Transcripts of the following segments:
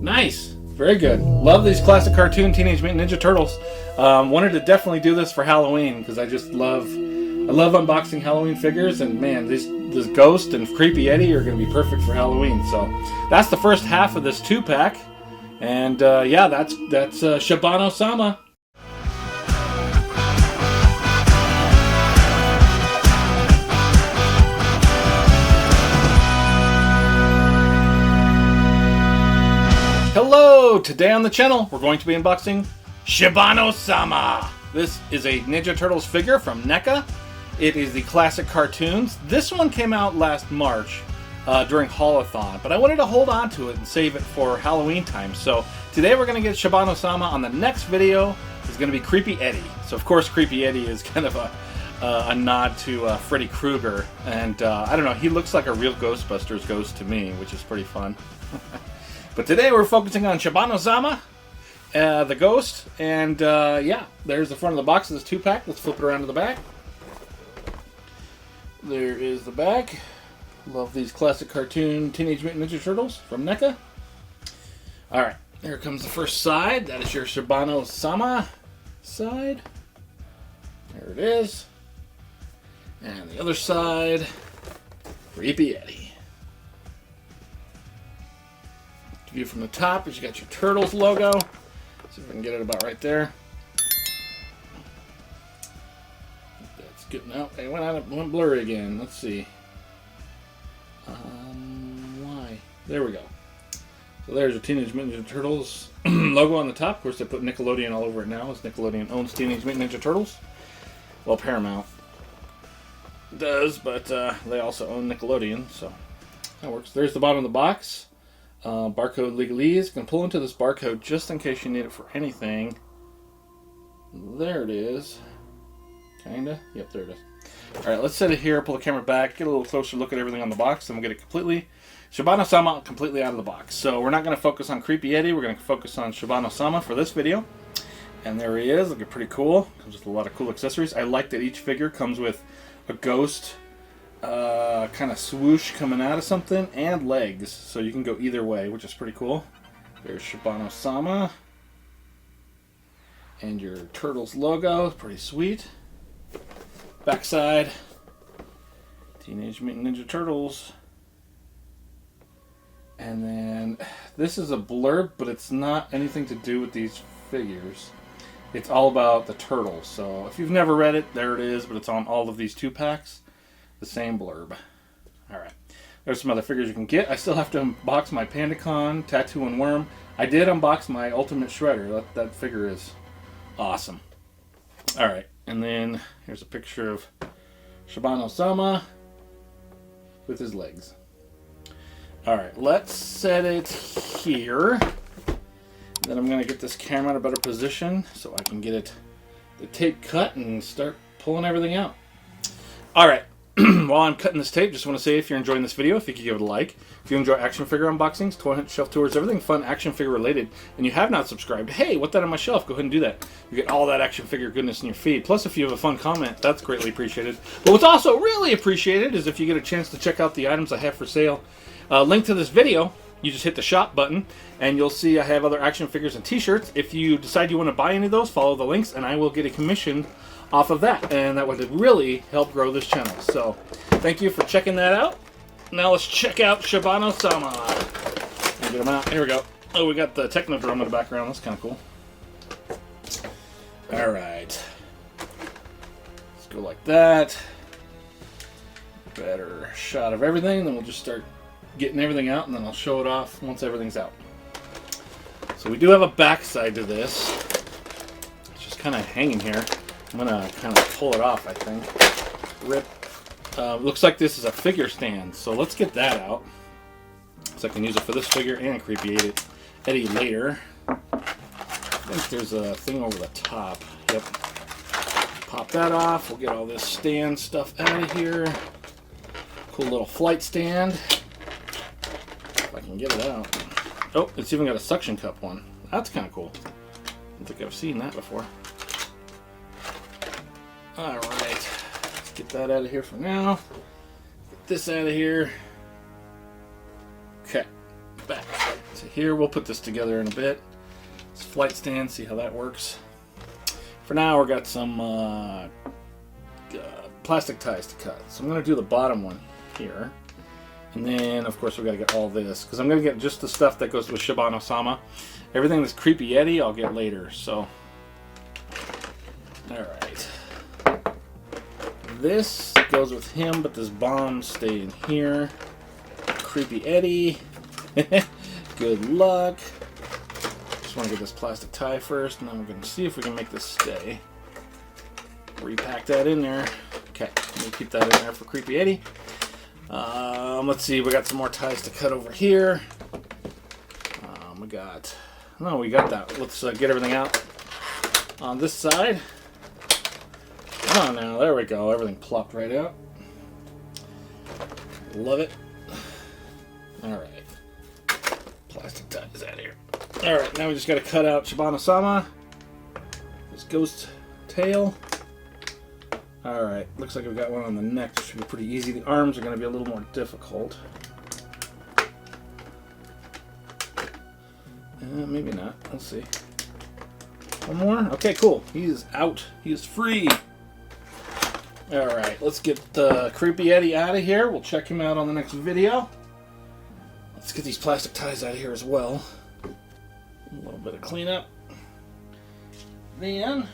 Nice. Very good. Love these classic cartoon Teenage Mutant Ninja Turtles. Wanted to definitely do this for Halloween because I love unboxing Halloween figures, and man, this Ghost and Creepy Eddie are going to be perfect for Halloween. So that's the first half of this 2-pack, and yeah, that's Shibano-Sama. Hello! Today on the channel, we're going to be unboxing Shibano-Sama. This is a Ninja Turtles figure from NECA. It is the classic cartoons. This one came out last March during Haulathon, but I wanted to hold on to it and save it for Halloween time. So today we're going to get Shibano-Sama. On the next video is going to be Creepy Eddie. So of course Creepy Eddie is kind of a nod to Freddy Krueger, and I don't know, he looks like a real Ghostbusters ghost to me, which is pretty fun. But today we're focusing on Shibano-Sama, the Ghost, and yeah, there's the front of the box of this 2-pack. Let's flip it around to the back. There is the back. Love these classic cartoon Teenage Mutant Ninja Turtles from NECA. Alright, here comes the first side. That is your Shibano-Sama side. There it is. And the other side, Creepy Eddie. View from the top is you got your Turtles logo. See if I can get it about right there. That's good now. It went blurry again. Let's see. Why? There we go. So there's your Teenage Mutant Ninja Turtles logo on the top. Of course, they put Nickelodeon all over it now, as Nickelodeon owns Teenage Mutant Ninja Turtles. Well, Paramount does, but they also own Nickelodeon, so that works. There's the bottom of the box. Barcode legalese. You can pull into this barcode just in case you need it for anything. There it is. Kinda. Yep, there it is. Alright, let's set it here, pull the camera back, get a little closer look at everything on the box, then we'll get it completely Shibano-Sama completely out of the box. So we're not going to focus on Creepy Eddie, we're going to focus on Shibano-Sama for this video. And there he is, looking pretty cool. Comes with a lot of cool accessories. I like that each figure comes with a ghost kind of swoosh coming out of something and legs, so you can go either way, which is pretty cool. There's Shibano-Sama and your Turtles logo, pretty sweet. Backside, Teenage Mutant Ninja Turtles, and then this is a blurb, but it's not anything to do with these figures. It's all about the Turtles. So if you've never read it, there it is, but it's on all of these 2-packs. The same blurb. Alright. There's some other figures you can get. I still have to unbox my Pandacon, Tattoo and Worm. I did unbox my Ultimate Shredder. That figure is awesome. Alright. And then here's a picture of Shibano-Sama with his legs. Alright. Let's set it here. Then I'm going to get this camera in a better position so I can get the tape cut and start pulling everything out. Alright. While I'm cutting this tape, just want to say if you're enjoying this video, if you could give it a like. If you enjoy action figure unboxings, toy hunt, shelf tours, everything fun action figure related, and you have not subscribed, hey, what's that on my shelf? Go ahead and do that. You get all that action figure goodness in your feed. Plus, if you have a fun comment, that's greatly appreciated. But what's also really appreciated is if you get a chance to check out the items I have for sale. Link to this video, you just hit the shop button, and you'll see I have other action figures and t-shirts. If you decide you want to buy any of those, follow the links, and I will get a commission off of that, and that would really help grow this channel. So thank you for checking that out. Now let's check out Shibano-Sama. Get him out. Here we go. Oh, we got the Technodrome in the background. That's kind of cool. Alright. Let's go like that. Better shot of everything. Then we'll just start getting everything out, and then I'll show it off once everything's out. So we do have a backside to this. It's just kind of hanging here. I'm going to kind of pull it off, I think. Rip. Looks like this is a figure stand, so let's get that out. So I can use it for this figure and Creepy Eddie later. I think there's a thing over the top. Yep. Pop that off. We'll get all this stand stuff out of here. Cool little flight stand. If I can get it out. Oh, it's even got a suction cup one. That's kind of cool. I don't think I've seen that before. Alright, let's get that out of here for now. Get this out of here. Okay, back. So here, we'll put this together in a bit. This flight stand, see how that works. For now, we've got some plastic ties to cut. So I'm going to do the bottom one here. And then, of course, we've got to get all this. Because I'm going to get just the stuff that goes with Shibano-Sama. Everything that's Creepy Eddie, I'll get later. So, alright. This goes with him, but this bomb stay in here. Creepy Eddie. Good luck. Just want to get this plastic tie first, and then we're going to see if we can make this stay. Repack that in there. Okay, we'll keep that in there for Creepy Eddie. Let's see, we got some more ties to cut over here. We got that. Let's get everything out on this side. Oh, now there we go. Everything plopped right out. Love it. All right, plastic ties out of here. All right, now we just got to cut out Shibano-Sama. This ghost tail. All right, looks like we've got one on the neck. This should be pretty easy. The arms are going to be a little more difficult. Maybe not. We'll see. One more. Okay, cool. He's out. He's free. All right, let's get the Creepy Eddie out of here. We'll check him out on the next video. Let's get these plastic ties out of here as well. A little bit of cleanup. Then,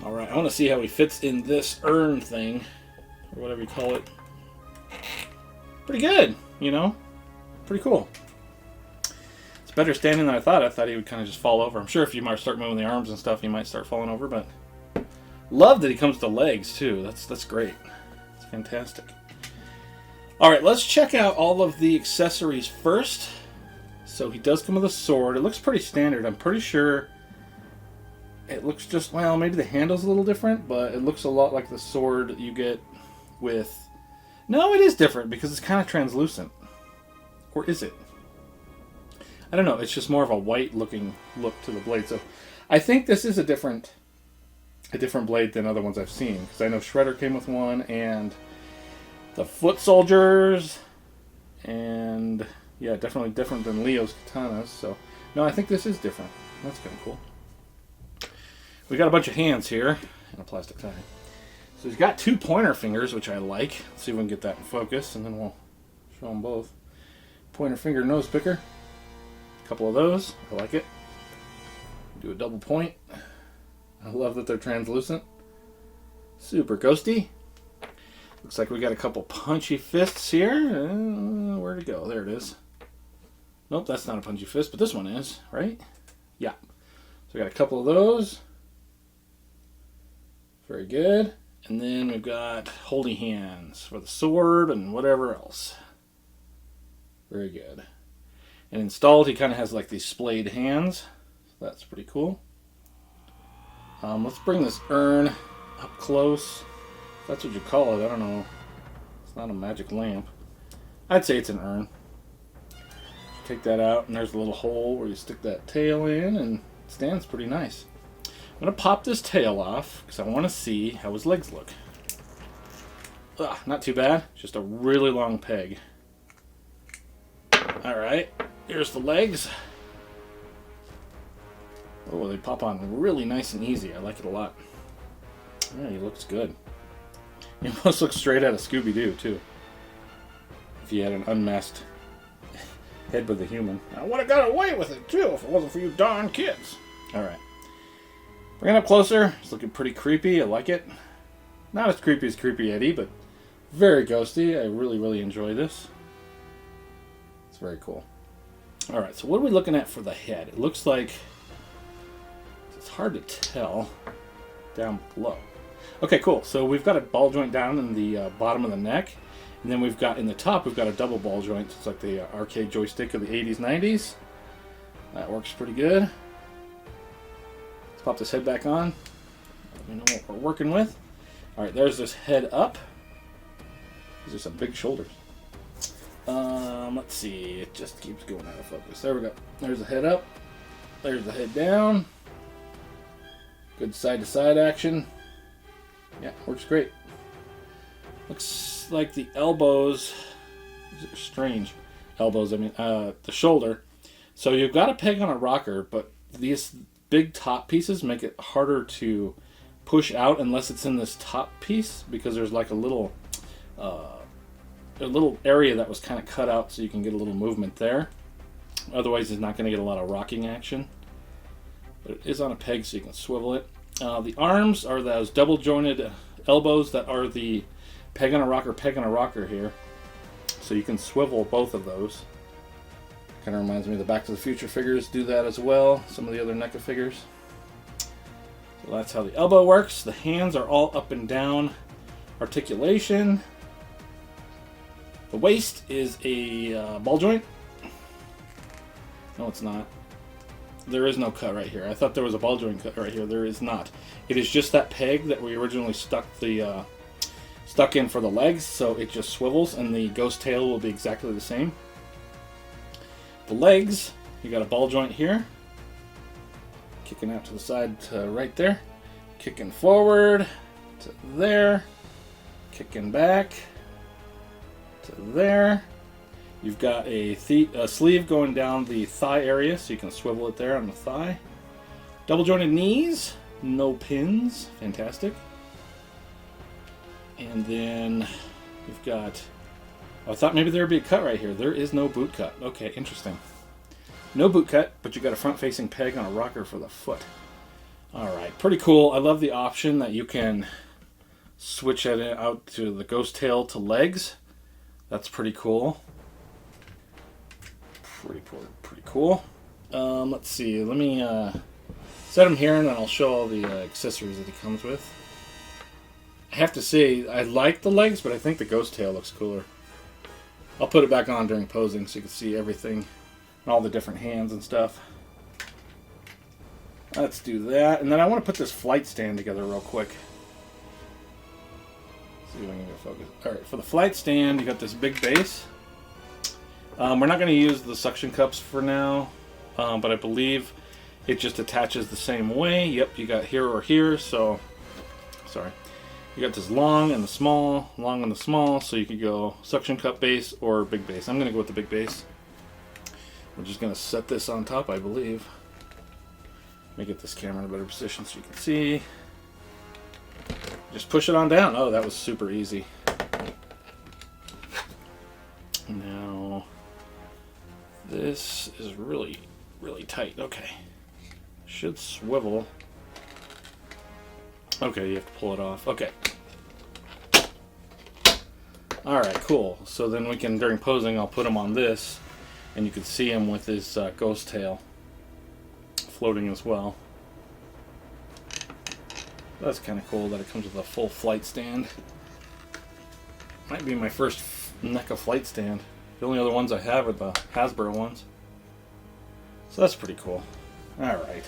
all right, I want to see how he fits in this urn thing, or whatever you call it. Pretty good, you know? Pretty cool. It's better standing than I thought. I thought he would kind of just fall over. I'm sure if you might start moving the arms and stuff, he might start falling over, but love that he comes to legs, too. That's great. It's fantastic. All right, let's check out all of the accessories first. So he does come with a sword. It looks pretty standard. I'm pretty sure it looks just, well, maybe the handle's a little different, but it looks a lot like the sword that you get with... No, it is different because it's kind of translucent. Or is it? I don't know. It's just more of a white-looking look to the blade. So I think this is a different blade than other ones I've seen. Because I know Shredder came with one, and the Foot Soldiers, and yeah, definitely different than Leo's katanas. So no, I think this is different. That's kind of cool. We got a bunch of hands here and a plastic tie. So he's got two pointer fingers, which I like. Let's see if we can get that in focus, and then we'll show them both. Pointer finger nose picker. A couple of those. I like it. Do a double point. I love that they're translucent. Super ghosty. Looks like we got a couple punchy fists here. Where'd it go? There it is. Nope, that's not a punchy fist, but this one is, right? Yeah. So we got a couple of those. Very good. And then we've got holding hands for the sword and whatever else. Very good. And installed, he kind of has like these splayed hands. So that's pretty cool. Let's bring this urn up close. If that's what you call it, I don't know. It's not a magic lamp. I'd say it's an urn. Take that out, and there's a little hole where you stick that tail in, and it stands pretty nice. I'm going to pop this tail off, because I want to see how his legs look. Ugh, not too bad. Just a really long peg. Alright, here's the legs. Oh, they pop on really nice and easy. I like it a lot. Yeah, he looks good. He almost looks straight out of Scooby-Doo, too. If he had an unmasked head with a human. I would have got away with it, too, if it wasn't for you darn kids. Alright. Bring it up closer. It's looking pretty creepy. I like it. Not as creepy as Creepy Eddie, but very ghosty. I really, really enjoy this. It's very cool. Alright, so what are we looking at for the head? It looks like... It's hard to tell down below. Okay, cool. So we've got a ball joint down in the bottom of the neck. And then we've got, in the top, we've got a double ball joint. It's like the arcade joystick of the 80s, 90s. That works pretty good. Let's pop this head back on. We know what we're working with. Alright, there's this head up. These are some big shoulders. Let's see. It just keeps going out of focus. There we go. There's the head up. There's the head down. Good side-to-side action. Yeah, works great. Looks like the elbows... These are strange. elbows, the shoulder. So you've got a peg on a rocker, but these big top pieces make it harder to push out unless it's in this top piece, because there's like a little area that was kind of cut out so you can get a little movement there. Otherwise, it's not going to get a lot of rocking action. But it is on a peg, so you can swivel it. The arms are those double jointed elbows that are the peg on a rocker here. So you can swivel both of those. Kind of reminds me of the Back to the Future figures do that as well. Some of the other NECA figures. So that's how the elbow works. The hands are all up and down articulation. The waist is a ball joint. No, it's not. There is no cut right here. I thought there was a ball joint cut right here. There is not. It is just that peg that we originally stuck in for the legs, so it just swivels, and the ghost tail will be exactly the same. The legs, you got a ball joint here, kicking out to the side to right there, kicking forward to there, kicking back to there. You've got a sleeve going down the thigh area, so you can swivel it there on the thigh. Double jointed knees, no pins, fantastic. And then you've got, I thought maybe there would be a cut right here. There is no boot cut. Okay, interesting. No boot cut, but you got a front-facing peg on a rocker for the foot. All right, pretty cool. I love the option that you can switch it out to the ghost tail to legs. That's pretty cool. Pretty cool. Let's see. Let me set him here, and then I'll show all the accessories that he comes with. I have to say, I like the legs, but I think the ghost tail looks cooler. I'll put it back on during posing so you can see everything and all the different hands and stuff. Let's do that. And then I want to put this flight stand together real quick. See if I can get focus. Alright, for the flight stand, you got this big base. We're not going to use the suction cups for now, but I believe it just attaches the same way. Yep, you got here or here, so... Sorry. You got this long and the small, so you could go suction cup base or big base. I'm going to go with the big base. We're just going to set this on top, I believe. Let me get this camera in a better position so you can see. Just push it on down. Oh, that was super easy. Now, this is really, really tight. Okay. Should swivel. Okay, you have to pull it off. Okay. Alright, cool. So then we can, during posing, I'll put him on this, and you can see him with his ghost tail floating as well. That's kind of cool that it comes with a full flight stand. Might be my first NECA flight stand. The only other ones I have are the Hasbro ones. So that's pretty cool. Alright.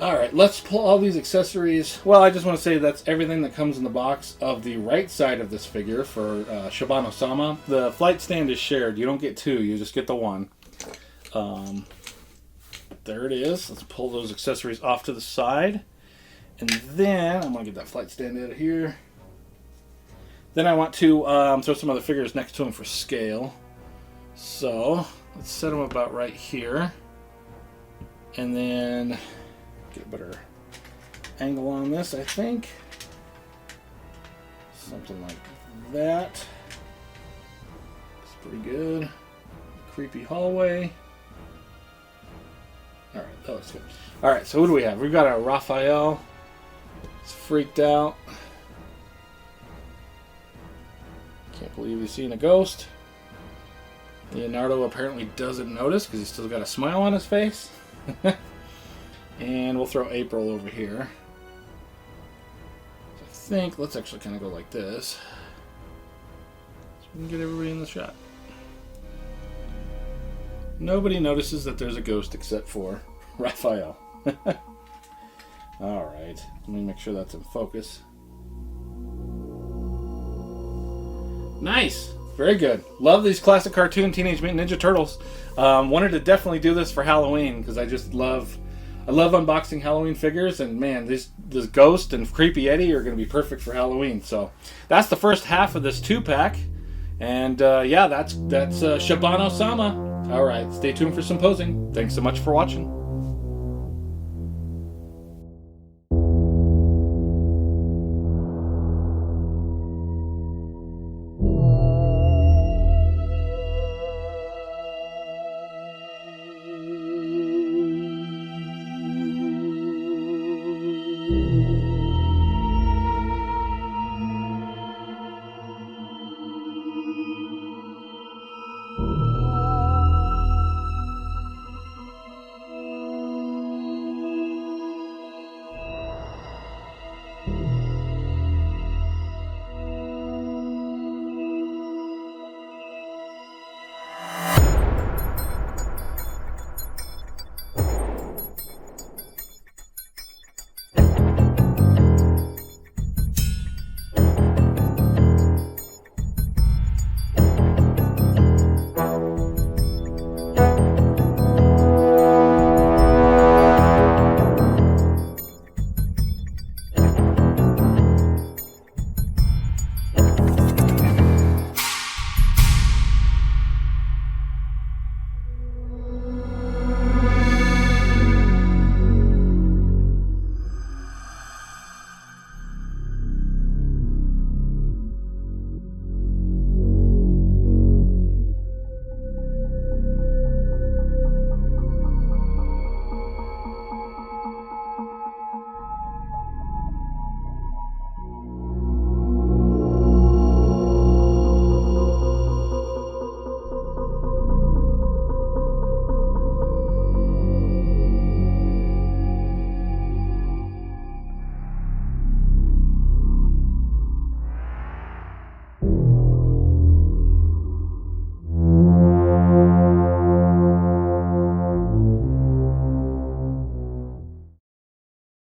Alright, let's pull all these accessories. Well, I just want to say that's everything that comes in the box of the right side of this figure for Shibano-Sama. The flight stand is shared. You don't get two, you just get the one. There it is. Let's pull those accessories off to the side. And then, I'm going to get that flight stand out of here. Then I want to throw some other figures next to him for scale. So, let's set them about right here. And then... get a better angle on this, I think. Something like that. It's pretty good. Creepy hallway. Alright, that looks good. Alright, so who do we have? We've got our Raphael. He's freaked out. Can't believe he's seen a ghost. Leonardo apparently doesn't notice because he's still got a smile on his face. And we'll throw April over here. So I think, let's actually kind of go like this. So we can get everybody in the shot. Nobody notices that there's a ghost except for Raphael. Alright, let me make sure that's in focus. Nice! Very good. Love these classic cartoon Teenage Mutant Ninja Turtles. Wanted to definitely do this for Halloween because I just love I love unboxing Halloween figures, and man, this Ghost and Creepy Eddie are going to be perfect for Halloween. So that's the first half of this 2-pack. And yeah, that's Shibano-Sama. All right, stay tuned for some posing. Thanks so much for watching.